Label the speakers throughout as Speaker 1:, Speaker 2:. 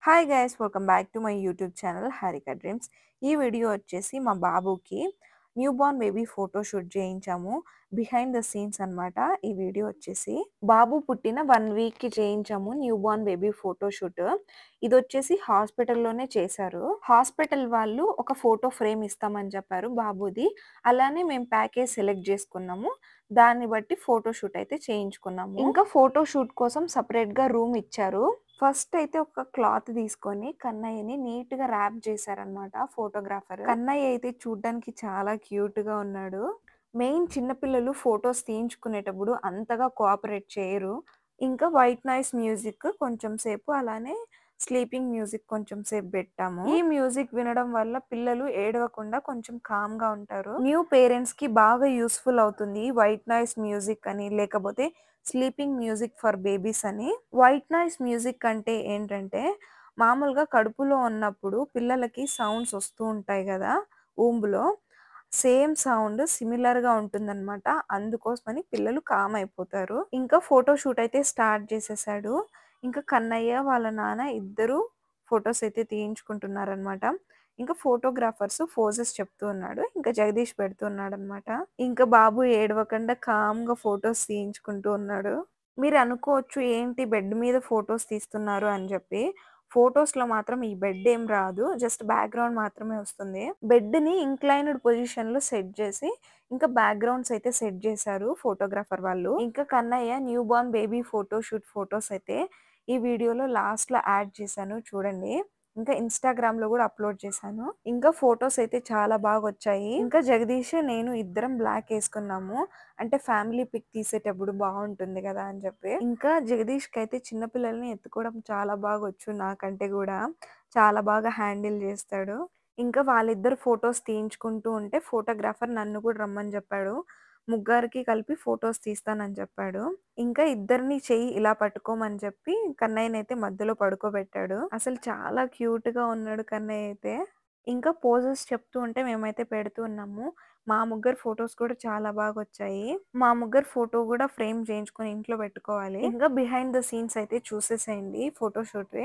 Speaker 1: Hi guys welcome back to my YouTube channel Harika dreams. ఈ video వచ్చేసి మా బాబుకి new born baby photo shoot చేయించాము. బిహైండ్ ద సీన్స్ అన్నమాట. ఈ వీడియో వచ్చేసి బాబు పుట్టిన 1 వీక్ కి చేయించాము new born baby photo shoot. ఇది వచ్చేసి హాస్పిటల్లోనే చేశారు. హాస్పిటల్ వాళ్ళు ఒక ఫోటో ఫ్రేమ్ ఇస్తామని చెప్పారు బాబుది. అలానే మేము ప్యాకేజ్ సెలెక్ట్ చేసుకున్నాము. దాన్ని బట్టి ఫోటో షూట్ అయితే చేయించుకున్నాము. ఇంకా ఫోటో షూట్ కోసం సపరేట్ గా రూమ్ ఇచ్చారు. ఫస్ట్ అయితే ఒక క్లాత్ తీసుకొని కన్నయ్యని నీట్ గా ర్యాప్ చేశారనమాట ఫోటోగ్రాఫర్. కన్నయ్య అయితే చూడ్డానికి చాలా క్యూట్ గా ఉన్నాడు. మెయిన్ చిన్నపిల్లలు ఫొటోస్ తీయించుకునేటప్పుడు అంతగా కోఆపరేట్ చేయరు. ఇంకా వైట్ నాయిస్ మ్యూజిక్ కొంచెం సేపు, అలానే స్లీపింగ్ మ్యూజిక్ కొంచెం సేపు పెట్టాము. ఈ మ్యూజిక్ వినడం వల్ల పిల్లలు ఏడవకుండా కొంచెం కామ్ గా ఉంటారు. న్యూ పేరెంట్స్ కి బాగా యూస్ఫుల్ అవుతుంది వైట్ నాయిస్ మ్యూజిక్ అని, లేకపోతే స్లీపింగ్ మ్యూజిక్ ఫర్ బేబీస్ అని. వైట్ నాయిస్ మ్యూజిక్ అంటే ఏంటంటే మామూలుగా కడుపులో ఉన్నప్పుడు పిల్లలకి సౌండ్స్ వస్తూ ఉంటాయి కదా ఊంబులో, సేమ్ సౌండ్ సిమిలర్ గా ఉంటుందన్నమాట. అందుకోసమని పిల్లలు కామ్ అయిపోతారు. ఇంకా ఫోటో షూట్ అయితే స్టార్ట్ చేసేసాడు. ఇంకా కన్నయ్య వాళ్ళ నాన్న ఇద్దరు ఫొటోస్ అయితే తీయించుకుంటున్నారనమాట. ఇంకా ఫోటోగ్రాఫర్స్ ఫోజెస్ చెప్తూ ఉన్నాడు. ఇంకా జగదీష్ పెడుతూ ఉన్నాడు అనమాట. ఇంకా బాబు ఏడవకుండా కామ్ గా ఫొటోస్ తీయించుకుంటూ ఉన్నాడు. మీరు అనుకోవచ్చు ఏంటి బెడ్ మీద ఫొటోస్ తీస్తున్నారు అని చెప్పి. ఫొటోస్ లో మాత్రం ఈ బెడ్ ఏం రాదు, జస్ట్ బ్యాక్గ్రౌండ్ మాత్రమే వస్తుంది. బెడ్ ని ఇంక్లైన్డ్ పొజిషన్ లో సెట్ చేసి ఇంకా బ్యాక్గ్రౌండ్స్ అయితే సెట్ చేశారు ఫోటోగ్రాఫర్ వాళ్ళు. ఇంకా Kannayya new born baby photo shoot photos అయితే ఈ వీడియోలో లాస్ట్ లో యాడ్ చేశాను చూడండి. ఇంకా ఇన్స్టాగ్రామ్ లో కూడా అప్లోడ్ చేశాను. ఇంకా ఫొటోస్ అయితే చాలా బాగా వచ్చాయి. ఇంకా జగదీష్ నేను ఇద్దరం బ్లాక్ వేసుకున్నాము, అంటే ఫ్యామిలీ పిక్ తీసేటప్పుడు బాగుంటుంది కదా అని చెప్పి. ఇంకా జగదీష్ కి అయితే చిన్నపిల్లల్ని ఎత్తుకోవడం చాలా బాగా వచ్చు, నాకంటే కూడా చాలా బాగా హ్యాండిల్ చేస్తాడు. ఇంకా వాళ్ళిద్దరు ఫొటోస్ తీయించుకుంటూ ఉంటే ఫోటోగ్రాఫర్ నన్ను కూడా రమ్మని చెప్పాడు. ముగ్గురికి కలిపి ఫొటోస్ తీస్తానని చెప్పాడు. ఇంకా ఇద్దరిని చెయ్యి ఇలా పట్టుకోమని చెప్పి కన్నయ్యని అయితే మధ్యలో పడుకోబెట్టాడు. అసలు చాలా క్యూట్ గా ఉన్నాడు కన్నయ్య అయితే. ఇంకా పోజెస్ చెప్తూ ఉంటే మేమైతే పెడుతూ ఉన్నాము. మా ముగ్గురు ఫొటోస్ కూడా చాలా బాగా వచ్చాయి. మా ముగ్గురు ఫోటో కూడా ఫ్రేమ్ చేయించుకొని ఇంట్లో పెట్టుకోవాలి. ఇంకా బిహైండ్ ద సీన్స్ అయితే చూసేసేయండి ఫోటో షూట్.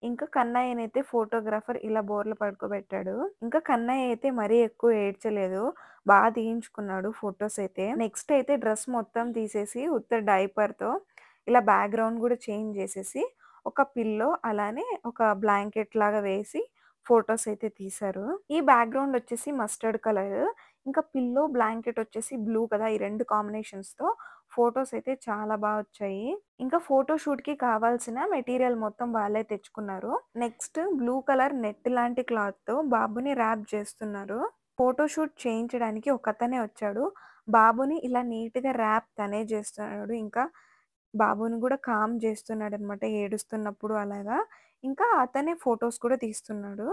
Speaker 1: ఇంకా కన్నయ్యనైతే ఫోటోగ్రాఫర్ ఇలా బోర్లో పడుకోబెట్టాడు. ఇంకా కన్నయ్య అయితే మరీ ఎక్కువ ఏడ్చలేదు, బాగా తీయించుకున్నాడు ఫొటోస్ అయితే. నెక్స్ట్ అయితే డ్రెస్ మొత్తం తీసేసి ఉత్త డైపర్ తో ఇలా బ్యాక్గ్రౌండ్ కూడా చేంజ్ చేసేసి ఒక పిల్లో అలానే ఒక బ్లాంకెట్ లాగా వేసి ఫొటోస్ అయితే తీశారు. ఈ బ్యాక్గ్రౌండ్ వచ్చేసి మస్టర్డ్ కలర్, ఇంకా పిల్లో బ్లాంకెట్ వచ్చేసి బ్లూ కదా. ఈ రెండు కాంబినేషన్స్ తో ఫొటోస్ అయితే చాలా బాగా వచ్చాయి. ఇంకా ఫోటో షూట్ కి కావాల్సిన మెటీరియల్ మొత్తం వాళ్ళే తెచ్చుకున్నారు. నెక్స్ట్ బ్లూ కలర్ నెట్ లాంటి క్లాత్ తో బాబుని ర్యాప్ చేస్తున్నారు. ఫోటోషూట్ చేయించడానికి ఒకతనే వచ్చాడు. బాబుని ఇలా నీట్‌గా ర్యాప్ తనే చేస్తున్నాడు. ఇంకా బాబుని గూడా కామ్ చేస్తున్నాడనమాట ఏడుస్తున్నప్పుడు అలాగా. ఇంకా అతనే ఫోటోస్ కూడా తీస్తున్నాడు.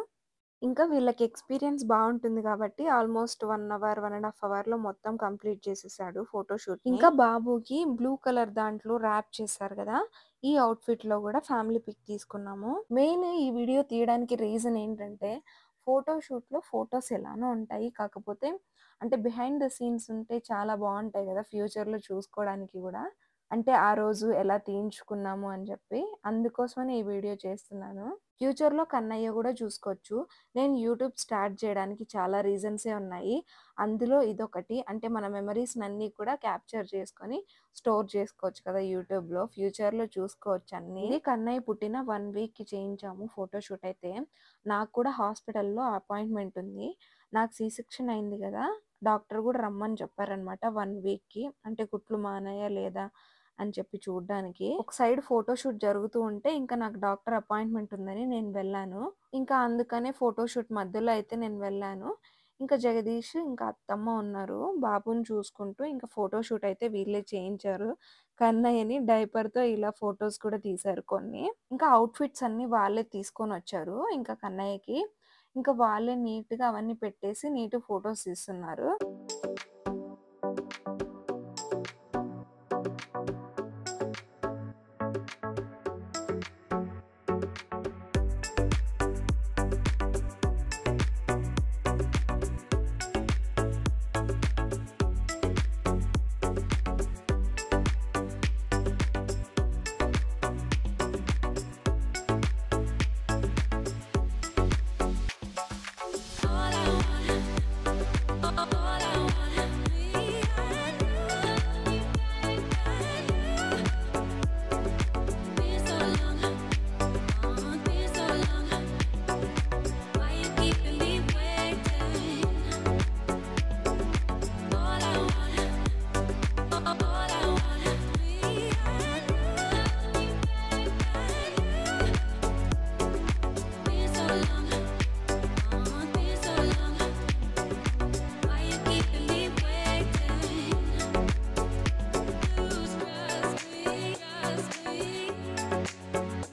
Speaker 1: ఇంకా వీళ్ళకి ఎక్స్‌పీరియన్స్ బావుంటుంది గాబట్టి ఆల్‌మోస్ట్ 1 అవర్, 1 ½ అవర్‌లో మొత్తం కంప్లీట్ చేసేసాడు ఫోటోషూట్‌ని. ఇంకా బాబుకి బ్లూ కలర్ దాంట్లో ర్యాప్ చేశారు గదా! ఈ అవుట్‌ఫిట్‌లో గూడా ఫ్యామిలీ పిక్ తీసుకున్నాము. మెయిన్ ఈ వీడియో తీయడానికి రీజన్ ఏంటంటే, ఫోటోషూట్‌లో ఫోటోస్ ఎలానో ఉంటాయి. కాకపోతే అంటే బిహైండ్ ద సీన్స్ ఉంటే చాలా బావుంటాయి గదా! ఫ్యూచర్‌లో చూసుకోవడానికి గూడా. అంటే ఆ రోజు ఎలా తీయించుకున్నాము అని జెప్పి. అందుకోసమని ఈ వీడియో చేస్తున్నాను. ఫ్యూచర్‌లో కన్నయ్య గూడా చూసుకోవచ్చు. నేను యూట్యూబ్ స్టార్ట్ చేయడానికి చాలా రీజన్సే ఉన్నాయి. అందులో ఇదొకటి. అంటే మన మెమరీస్‌నన్నీ కూడా క్యాప్చర్ చేసుకొని స్టోర్ చేసుకోవచ్చు కదా యూట్యూబ్‌లో. ఫ్యూచర్‌లో చూసుకోవచ్చు అన్నీ. ఇది కన్నయ్య పుట్టిన 1 వీక్‌కి చేయించాము ఫోటోషూట్ అయితే. నాకు కూడా హాస్పిటల్‌లో అపాయింట్మెంట్ ఉంది. నాకు సి సెక్షన్ అయింది గదా! డాక్టర్ గూడా రమ్మని చెప్పారనమాట 1 వీక్‌కి. అంటే కుట్లు మానాయా లేదా అని చెప్పి చూడ్డానికి. ఒక సైడ్ ఫోటోషూట్ జరుగుతూ ఉంటే ఇంకా నాకు డాక్టర్ అపాయింట్మెంట్ ఉందని నేను వెళ్ళాను. ఇంకా అందుకనే ఫోటోషూట్ మధ్యలో అయితే నేను వెళ్ళాను. ఇంకా జగదీష్, ఇంకా అత్తమ్మ ఉన్నారు. బాబుని చూసుకుంటూ ఇంకా ఫోటోషూట్ అయితే వీళ్ళే చేయించారు. కన్నయ్యని డైపర్‌తో ఇలా ఫోటోస్ కూడా తీశారు కొన్ని. ఇంకా అవుట్‌ఫిట్స్ అన్నీ వాళ్ళే తీసుకొనొచ్చారు. ఇంకా కన్నయ్యకి. ఇంకా వాళ్ళే నీట్‌గా అవన్నీ పెట్టేసి నీట్‌గా ఫోటోస్ తీస్తున్నారు.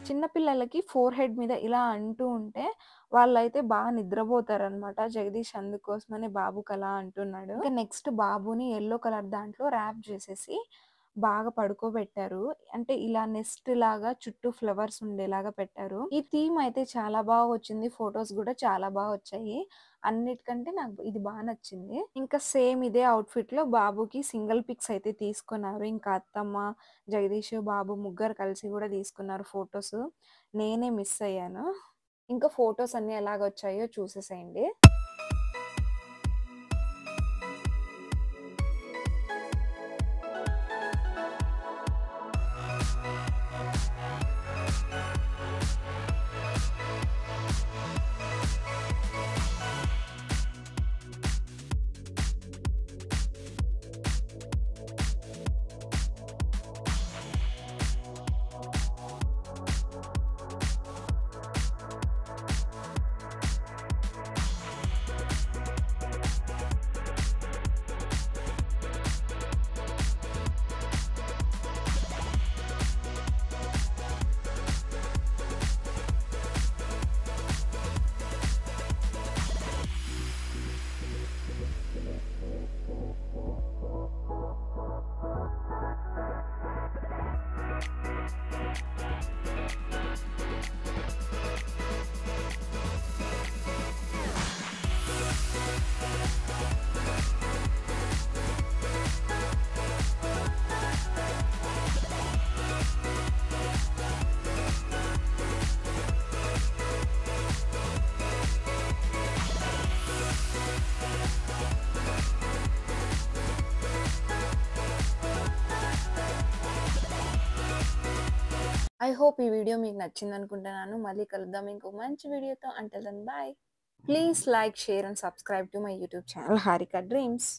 Speaker 1: చిన్న పిల్లలకి ఫోర్ హెడ్ మీద ఇలా అంటూ ఉంటే వాళ్ళైతే బాగా నిద్రపోతారనమాట. జగదీష్ అందుకోసమని బాబుకి అలా అంటున్నాడు. ఇంకా నెక్స్ట్ బాబుని యెల్లో కలర్ దాంట్లో ర్యాప్ చేసేసి బాగా పడుకోబెట్టారు. అంటే ఇలా నెస్ట్ లాగా చుట్టూ ఫ్లవర్స్ ఉండేలాగా పెట్టారు. ఈ థీమ్ అయితే చాలా బాగా వచ్చింది. ఫోటోస్ కూడా చాలా బాగా వచ్చాయి. అన్నిటికంటే నాకు ఇది బాగా నచ్చింది. ఇంకా సేమ్ ఇదే అవుట్‌ఫిట్‌లో బాబుకి సింగిల్ పిక్స్ అయితే తీసుకున్నారు. ఇంకా అత్తమ్మ, జగదీష్, బాబు ముగ్గురు కలిసి కూడా తీసుకున్నారు ఫోటోస్. నేనే మిస్ అయ్యాను. ఇంకా ఫోటోస్ అన్నీ ఎలాగొచ్చాయో చూసేసేయండి. ఐ హోప్ ఈ వీడియో మీకు నచ్చిందనుకుంటున్నాను. మళ్ళీ కలుద్దాం ఇంకో మంచి వీడియోతో. Until then bye. Please like, share and subscribe to my YouTube channel Harika dreams.